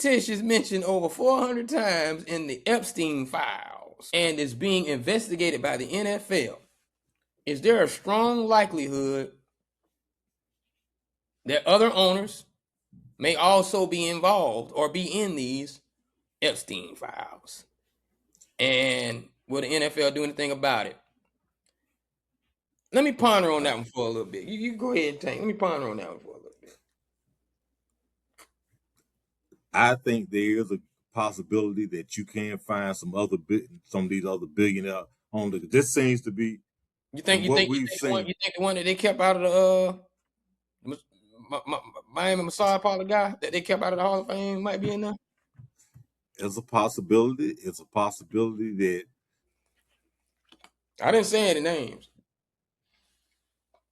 Tisch is mentioned over 400 times in the Epstein Files and is being investigated by the NFL. Is there a strong likelihood that other owners may also be involved or be in these Epstein Files? And will the NFL do anything about it? Let me ponder on that one for a little bit. You go ahead, Tank. Let me ponder on that one for a little bit. I think there is a possibility that you can find some of these other billionaire owners. This seems to be You think the one that they kept out of the Miami massage parlor guy that they kept out of the Hall of Fame might be in there? It's a possibility. It's a possibility that I didn't say any names.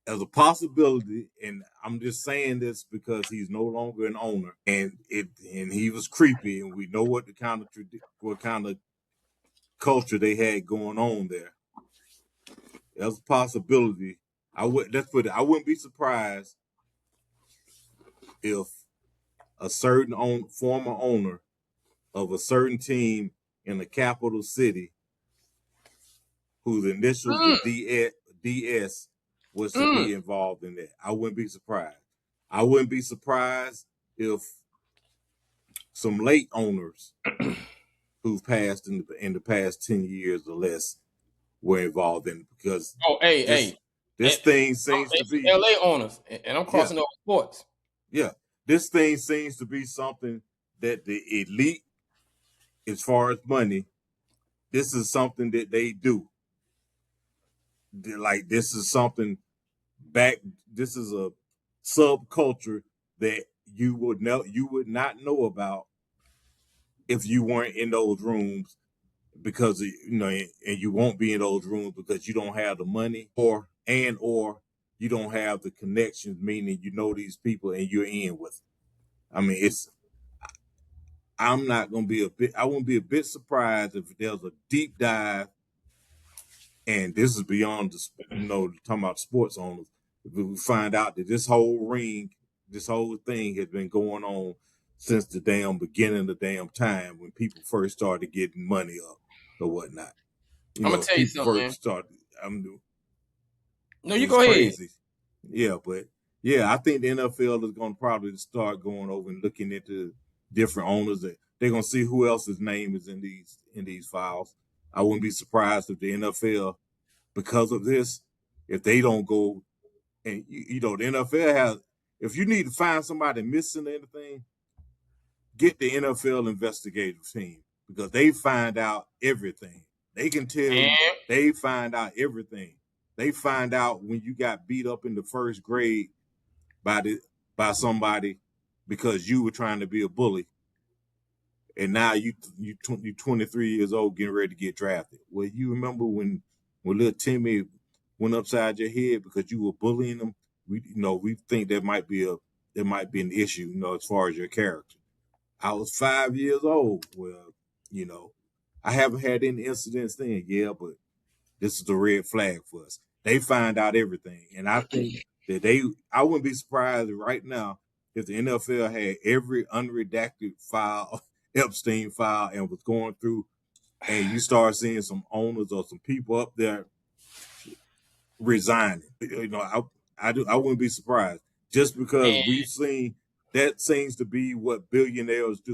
As a possibility, and I'm just saying this because he's no longer an owner, and he was creepy, and we know what kind of culture they had going on there. There's a possibility. I wouldn't be surprised if a certain former owner of a certain team in the capital city, whose initials were DS, was to be involved in that. I wouldn't be surprised. I wouldn't be surprised if some late owners who've passed in the past 10 years or less were involved in it, because this thing seems to be LA owners, and I'm crossing over sports. Yeah, this thing seems to be something that the elite, as far as money, this is something that they do. Like, this is something this is a subculture that you would not know about if you weren't in those rooms, because and you won't be in those rooms because you don't have the money or you don't have the connections, meaning you know these people and you're in with them. I mean, I wouldn't be a bit surprised if there's a deep dive, and this is beyond talking about sports owners. If we find out that this whole thing has been going on since the damn beginning of the damn time, when people first started getting money up or whatnot. I'm gonna tell you something. No, you go crazy. ahead. Yeah, but I think the NFL is going to probably start going over and looking into different owners. They're going to see who else's name is in these files. I wouldn't be surprised if the NFL, because of this, if they don't go and the NFL has. If you need to find somebody missing anything, get the NFL investigative team, because they find out everything. They can tell you. They find out everything. They find out when you got beat up in the first grade by somebody because you were trying to be a bully, and now you're 23 years old, getting ready to get drafted. Well, you remember when little Timmy went upside your head because you were bullying him? We think there might be an issue, as far as your character. I was 5 years old. Well, I haven't had any incidents then, but this is a red flag for us. They find out everything. And I think that I wouldn't be surprised right now if the NFL had every unredacted file, Epstein file, and was going through, and you start seeing some owners or some people up there resigning. I wouldn't be surprised, just because we've seen that seems to be what billionaires do.